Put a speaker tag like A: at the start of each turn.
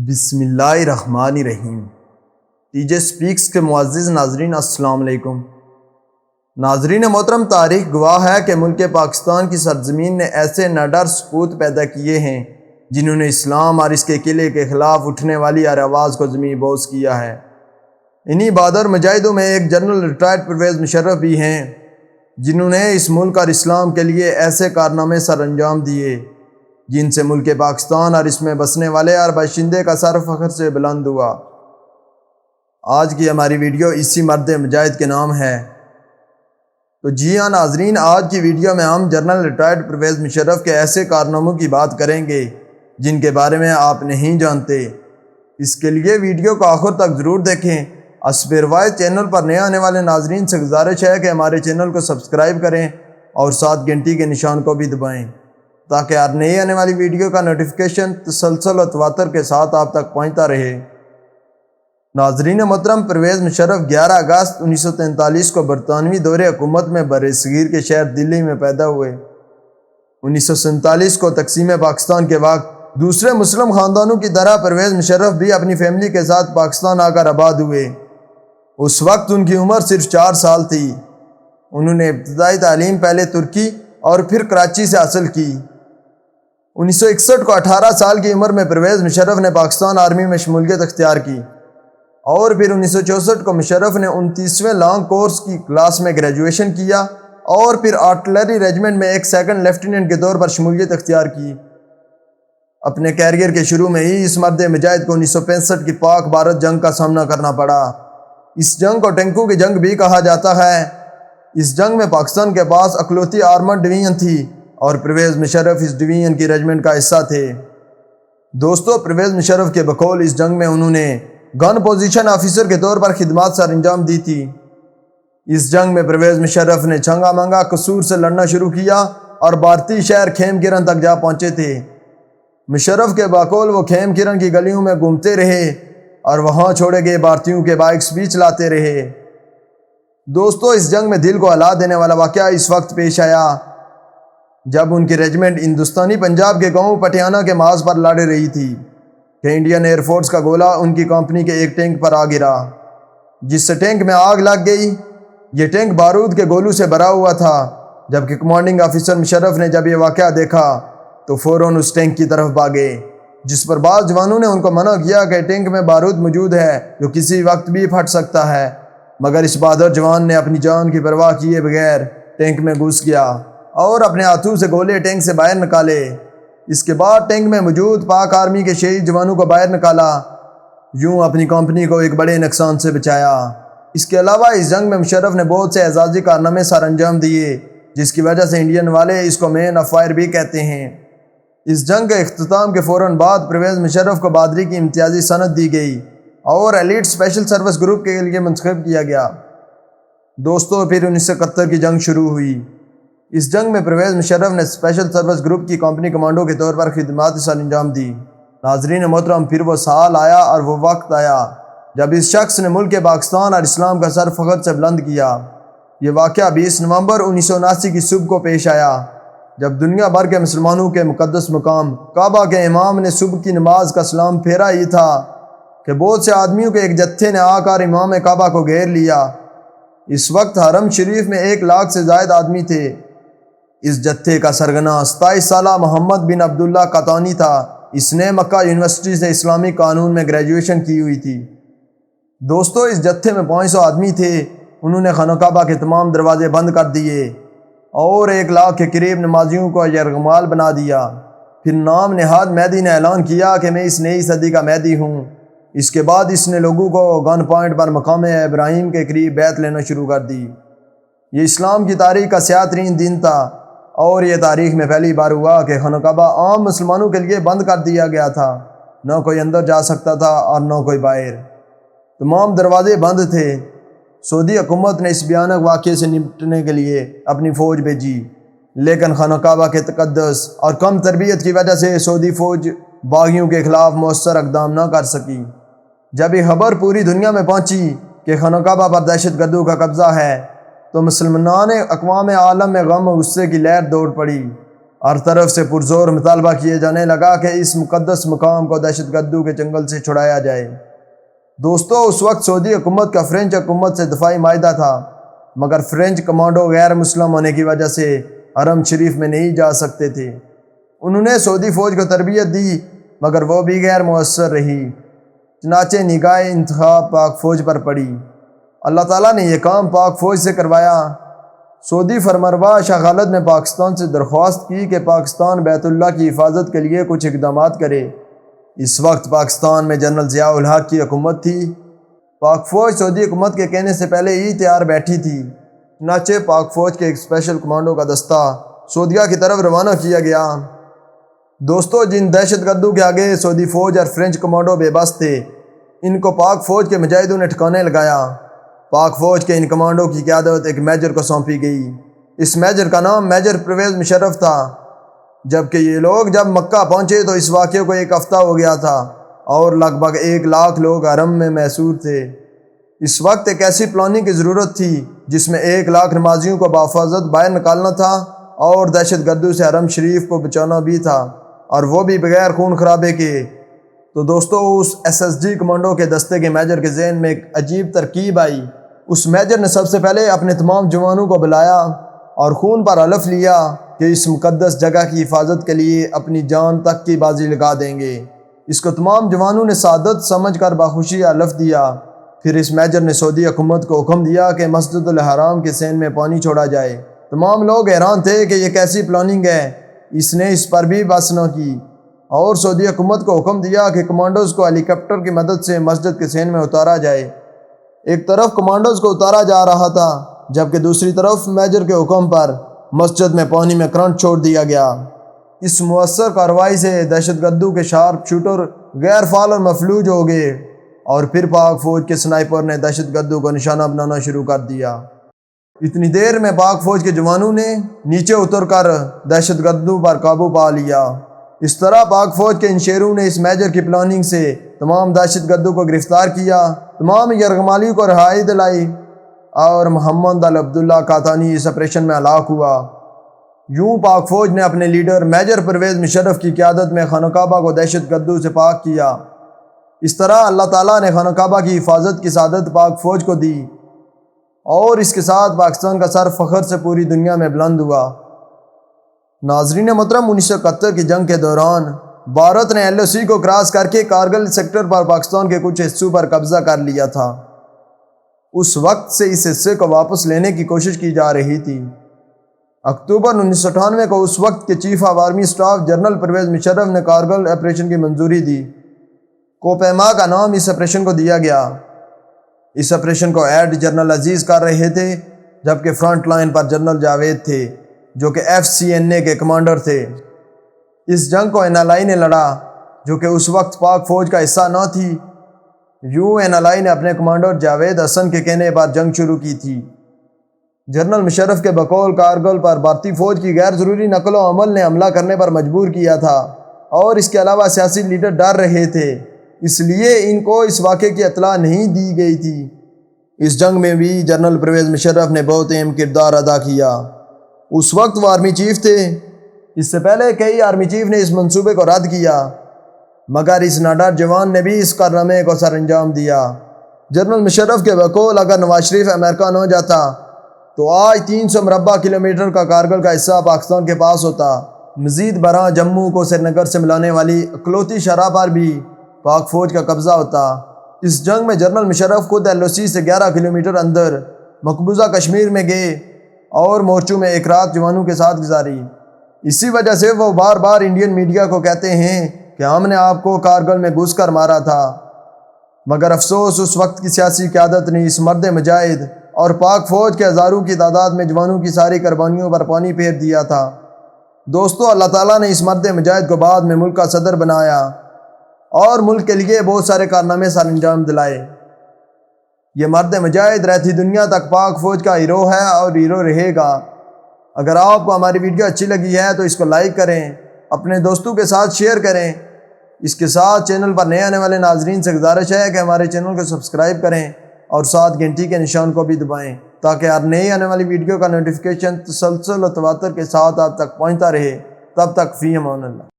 A: بسم اللہ الرحمن الرحیم۔ ٹی جے سپیکس کے معزز ناظرین السلام علیکم۔ ناظرین محترم، تاریخ گواہ ہے کہ ملک پاکستان کی سرزمین نے ایسے نڈر سپوت پیدا کیے ہیں جنہوں نے اسلام اور اس کے قلعے کے خلاف اٹھنے والی ہر آواز کو زمین بوس کیا ہے۔ انہی بہادر مجاہدوں میں ایک جنرل ریٹائرڈ پرویز مشرف بھی ہیں جنہوں نے اس ملک اور اسلام کے لیے ایسے کارنامے سر انجام دیے جن سے ملک پاکستان اور اس میں بسنے والے ہر باشندے کا سر فخر سے بلند ہوا۔ آج کی ہماری ویڈیو اسی مرد مجاہد کے نام ہے۔ تو جی ہاں ناظرین، آج کی ویڈیو میں ہم جنرل ریٹائرڈ پرویز مشرف کے ایسے کارناموں کی بات کریں گے جن کے بارے میں آپ نہیں جانتے۔ اس کے لیے ویڈیو کو آخر تک ضرور دیکھیں۔ اسب روایت چینل پر نئے آنے والے ناظرین سے گزارش ہے کہ ہمارے چینل کو سبسکرائب کریں اور ساتھ گھنٹی کے نشان کو بھی دبائیں تاکہ ہر نئی آنے والی ویڈیو کا نوٹیفیکیشن تسلسل و تواتر کے ساتھ آپ تک پہنچتا رہے۔ ناظرین محترم، پرویز مشرف 11 اگست 1943 کو برطانوی دور حکومت میں برصغیر کے شہر دلی میں پیدا ہوئے۔ 1947 کو تقسیم پاکستان کے وقت دوسرے مسلم خاندانوں کی طرح پرویز مشرف بھی اپنی فیملی کے ساتھ پاکستان آ کر آباد ہوئے۔ اس وقت ان کی عمر صرف 4 سال تھی۔ انہوں نے ابتدائی تعلیم پہلے ترکی اور پھر کراچی سے حاصل کی۔ 1961 کو 18 سال کی عمر میں پرویز مشرف نے پاکستان آرمی میں شمولیت اختیار کی اور پھر 1964 کو مشرف نے 29ویں لانگ کورس کی کلاس میں گریجویشن کیا اور پھر آرٹلری ریجمنٹ میں ایک سیکنڈ لیفٹیننٹ کے طور پر شمولیت اختیار کی۔ اپنے کیریئر کے شروع میں ہی اس مرد مجاہد کو 1965 کی پاک بھارت جنگ کا سامنا کرنا پڑا۔ اس جنگ کو ٹینکوں کی جنگ بھی کہا جاتا ہے۔ اس جنگ میں پاکستان کے پاس اکلوتی آرمڈ ڈویژن تھی اور پرویز مشرف اس ڈویژن کی ریجمنٹ کا حصہ تھے۔ دوستو، پرویز مشرف کے بقول اس جنگ میں انہوں نے گن پوزیشن آفیسر کے طور پر خدمات سر انجام دی تھی۔ اس جنگ میں پرویز مشرف نے چھنگا منگا قصور سے لڑنا شروع کیا اور بھارتی شہر خیم کرن تک جا پہنچے تھے۔ مشرف کے بقول وہ خیم کرن کی گلیوں میں گھومتے رہے اور وہاں چھوڑے گئے بھارتیوں کے بائکس بھی چلاتے رہے۔ دوستو، اس جنگ میں دل کو ہلا دینے والا واقعہ اس وقت پیش آیا جب ان کی ریجمنٹ ہندوستانی پنجاب کے گاؤں پٹیانہ کے محاذ پر لڑ رہی تھی کہ انڈین ایئر فورس کا گولہ ان کی کمپنی کے ایک ٹینک پر آ گرا، جس سے ٹینک میں آگ لگ گئی۔ یہ ٹینک بارود کے گولوں سے بھرا ہوا تھا۔ جبکہ کمانڈنگ آفیسر مشرف نے جب یہ واقعہ دیکھا تو فوراً اس ٹینک کی طرف بھاگے، جس پر بعض جوانوں نے ان کو منع کیا کہ ٹینک میں بارود موجود ہے جو کسی وقت بھی پھٹ سکتا ہے، مگر اس بہادر جوان نے اپنی جان کی پرواہ کیے بغیر ٹینک میں گھس گیا اور اپنے ہاتھوں سے گولے ٹینک سے باہر نکالے۔ اس کے بعد ٹینک میں موجود پاک آرمی کے شہید جوانوں کو باہر نکالا، یوں اپنی کمپنی کو ایک بڑے نقصان سے بچایا۔ اس کے علاوہ اس جنگ میں مشرف نے بہت سے اعزازی کارنامے سر انجام دیے، جس کی وجہ سے انڈین والے اس کو مین آف فائر بھی کہتے ہیں۔ اس جنگ کے اختتام کے فوراً بعد پرویز مشرف کو بہادری کی امتیازی سند دی گئی اور ایلیٹ اسپیشل سروس گروپ کے لیے منتخب کیا گیا۔ دوستو، پھر 1971 کی جنگ شروع ہوئی۔ اس جنگ میں پرویز مشرف نے اسپیشل سروس گروپ کی کمپنی کمانڈو کے طور پر خدمات سر انجام دی۔ ناظرین محترم، پھر وہ سال آیا اور وہ وقت آیا جب اس شخص نے ملک پاکستان اور اسلام کا سر فخر سے بلند کیا۔ یہ واقعہ 20 نومبر 1979 کی صبح کو پیش آیا جب دنیا بھر کے مسلمانوں کے مقدس مقام کعبہ کے امام نے صبح کی نماز کا سلام پھیرا ہی تھا کہ بہت سے آدمیوں کے ایک جتھے نے آ کر امام کعبہ کو گھیر لیا۔ اس وقت حرم شریف میں 1 لاکھ سے زائد آدمی تھے۔ اس جتھے کا سرگنا 27 سالہ محمد بن عبداللہ قطانی تھا۔ اس نے مکہ یونیورسٹی سے اسلامی قانون میں گریجویشن کی ہوئی تھی۔ دوستو، اس جتھے میں 500 آدمی تھے۔ انہوں نے خانہ کعبہ کے تمام دروازے بند کر دیے اور 1 لاکھ کے قریب نمازیوں کو یرغمال بنا دیا۔ پھر نام نہاد مہدی نے اعلان کیا کہ میں اس نئی صدی کا مہدی ہوں۔ اس کے بعد اس نے لوگوں کو گن پوائنٹ پر مقام ابراہیم کے قریب بیعت لینا شروع کر دی۔ یہ اسلام کی تاریخ کا سیاہ ترین دن تھا اور یہ تاریخ میں پہلی بار ہوا کہ خانہ کعبہ عام مسلمانوں کے لیے بند کر دیا گیا تھا۔ نہ کوئی اندر جا سکتا تھا اور نہ کوئی باہر، تمام دروازے بند تھے۔ سعودی حکومت نے اس بھیانک واقعے سے نمٹنے کے لیے اپنی فوج بھیجی، لیکن خانہ کعبہ کے تقدس اور کم تربیت کی وجہ سے سعودی فوج باغیوں کے خلاف مؤثر اقدام نہ کر سکی۔ جب یہ خبر پوری دنیا میں پہنچی کہ خانہ کعبہ پر دہشت گردوں کا قبضہ ہے تو مسلمان اقوام عالم میں غم و غصے کی لہر دوڑ پڑی۔ ہر طرف سے پرزور مطالبہ کیے جانے لگا کہ اس مقدس مقام کو دہشت گردوں کے چنگل سے چھڑایا جائے۔ دوستو، اس وقت سعودی حکومت کا فرینچ حکومت سے دفاعی معاہدہ تھا، مگر فرینچ کمانڈو غیر مسلم ہونے کی وجہ سے حرم شریف میں نہیں جا سکتے تھے۔ انہوں نے سعودی فوج کو تربیت دی، مگر وہ بھی غیر مؤثر رہی۔ چنانچہ نگاہ انتخاب پاک فوج پر پڑی۔ اللہ تعالیٰ نے یہ کام پاک فوج سے کروایا۔ سعودی فرمانروا شاہ خالد نے پاکستان سے درخواست کی کہ پاکستان بیت اللہ کی حفاظت کے لیے کچھ اقدامات کرے۔ اس وقت پاکستان میں جنرل ضیاء الحق کی حکومت تھی۔ پاک فوج سعودی حکومت کے کہنے سے پہلے ہی تیار بیٹھی تھی۔ چنانچہ پاک فوج کے ایک اسپیشل کمانڈو کا دستہ سعودیہ کی طرف روانہ کیا گیا۔ دوستو، جن دہشت گردوں کے آگے سعودی فوج اور فرینچ کمانڈو بے بس تھے، ان کو پاک فوج کے مجاہدوں نے ٹھکانے لگایا۔ پاک فوج کے ان کمانڈو کی قیادت ایک میجر کو سونپی گئی۔ اس میجر کا نام میجر پرویز مشرف تھا۔ جبکہ یہ لوگ جب مکہ پہنچے تو اس واقعے کو ایک ہفتہ ہو گیا تھا اور لگ بھگ 1 لاکھ لوگ حرم میں محصور تھے۔ اس وقت ایک ایسی پلاننگ کی ضرورت تھی جس میں 1 لاکھ نمازیوں کو بحفاظت باہر نکالنا تھا اور دہشت گردوں سے حرم شریف کو بچانا بھی تھا، اور وہ بھی بغیر خون خرابے کے۔ تو دوستو، اس SSG کمانڈو کے دستے کے میجر کے ذہن میں ایک عجیب ترکیب آئی۔ اس میجر نے سب سے پہلے اپنے تمام جوانوں کو بلایا اور خون پر حلف لیا کہ اس مقدس جگہ کی حفاظت کے لیے اپنی جان تک کی بازی لگا دیں گے۔ اس کو تمام جوانوں نے سعادت سمجھ کر بخوشی حلف دیا۔ پھر اس میجر نے سعودی حکومت کو حکم دیا کہ مسجد الحرام کے سین میں پانی چھوڑا جائے۔ تمام لوگ حیران تھے کہ یہ کیسی پلاننگ ہے۔ اس نے اس پر بھی بس نہ کی اور سعودی حکومت کو حکم دیا کہ کمانڈوز کو ہیلی کاپٹر کی مدد سے مسجد کے سین میں اتارا جائے۔ ایک طرف کمانڈوز کو اتارا جا رہا تھا، جبکہ دوسری طرف میجر کے حکم پر مسجد میں پانی میں کرنٹ چھوڑ دیا گیا۔ اس مؤثر کارروائی سے دہشت گردوں کے شارپ شوٹر غیر فعال اور مفلوج ہو گئے، اور پھر پاک فوج کے سنائپر نے دہشت گردوں کو نشانہ بنانا شروع کر دیا۔ اتنی دیر میں پاک فوج کے جوانوں نے نیچے اتر کر دہشت گردوں پر قابو پا لیا۔ اس طرح پاک فوج کے ان شیروں نے اس میجر کی پلاننگ سے تمام دہشت گردوں کو گرفتار کیا، تمام یرغمالی کو رہائی دلائی، اور محمد عبداللہ قحطانی اس آپریشن میں ہلاک ہوا۔ یوں پاک فوج نے اپنے لیڈر میجر پرویز مشرف کی قیادت میں خانہ کعبہ کو دہشت گردوں سے پاک کیا۔ اس طرح اللہ تعالیٰ نے خانہ کعبہ کی حفاظت کی سعادت پاک فوج کو دی، اور اس کے ساتھ پاکستان کا سر فخر سے پوری دنیا میں بلند ہوا۔ ناظرین محترم، 1971 کی جنگ کے دوران بھارت نے LOC کو کراس کر کے کارگل سیکٹر پر پاکستان کے کچھ حصوں پر قبضہ کر لیا تھا۔ اس وقت سے اس حصے کو واپس لینے کی کوشش کی جا رہی تھی۔ اکتوبر 1998 کو اس وقت کے chief of army staff general Pervez Musharraf نے کارگل آپریشن کی منظوری دی۔ کوپیما کا نام اس آپریشن کو دیا گیا۔ اس آپریشن کو ہیڈ جنرل عزیز کر رہے تھے، جبکہ فرنٹ لائن پر جنرل جاوید تھے، جو کہ FCNA کے کمانڈر تھے۔ اس جنگ کو NLI نے لڑا، جو کہ اس وقت پاک فوج کا حصہ نہ تھی۔ یوں NLI نے اپنے کمانڈر جاوید حسن کے کہنے پر جنگ شروع کی تھی۔ جنرل مشرف کے بقول کارگل پر بھارتی فوج کی غیر ضروری نقل و حمل نے حملہ کرنے پر مجبور کیا تھا، اور اس کے علاوہ سیاسی لیڈر ڈر رہے تھے، اس لیے ان کو اس واقعے کی اطلاع نہیں دی گئی تھی۔ اس جنگ میں بھی جنرل پرویز مشرف نے بہت اہم کردار ادا کیا۔ اس وقت وہ آرمی چیف تھے۔ اس سے پہلے کئی آرمی چیف نے اس منصوبے کو رد کیا، مگر اس ناڈر جوان نے بھی اس کارنامے کو سر انجام دیا۔ جنرل مشرف کے بقول اگر نواز شریف امریکہ نہ جاتا تو آج 300 مربع کلومیٹر کا کارگل کا حصہ پاکستان کے پاس ہوتا۔ مزید برآں جموں کو سری نگر سے ملانے والی اقلیتی شاہراہ پر بھی پاک فوج کا قبضہ ہوتا۔ اس جنگ میں جنرل مشرف خود LOC سے 11 کلومیٹر اندر مقبوضہ کشمیر میں گئے اور مورچوں میں ایک رات جوانوں کے ساتھ گزاری۔ اسی وجہ سے وہ بار بار انڈین میڈیا کو کہتے ہیں کہ ہم نے آپ کو کارگل میں گھس کر مارا تھا، مگر افسوس اس وقت کی سیاسی قیادت نے اس مرد مجاہد اور پاک فوج کے ہزاروں کی تعداد میں جوانوں کی ساری قربانیوں پر پانی پھیر دیا تھا۔ دوستو، اللہ تعالیٰ نے اس مرد مجاہد کو بعد میں ملک کا صدر بنایا اور ملک کے لیے بہت سارے کارنامے سر انجام دلائے۔ یہ مرد مجاہد رہتی دنیا تک پاک فوج کا ہیرو ہے اور ہیرو رہے گا۔ اگر آپ کو ہماری ویڈیو اچھی لگی ہے تو اس کو لائک کریں، اپنے دوستوں کے ساتھ شیئر کریں۔ اس کے ساتھ چینل پر نئے آنے والے ناظرین سے گزارش ہے کہ ہمارے چینل کو سبسکرائب کریں اور ساتھ گھنٹی کے نشان کو بھی دبائیں، تاکہ ہر نئی آنے والی ویڈیو کا نوٹیفیکیشن تسلسل و تواتر کے ساتھ آپ تک پہنچتا رہے۔ تب تک فی امان اللہ۔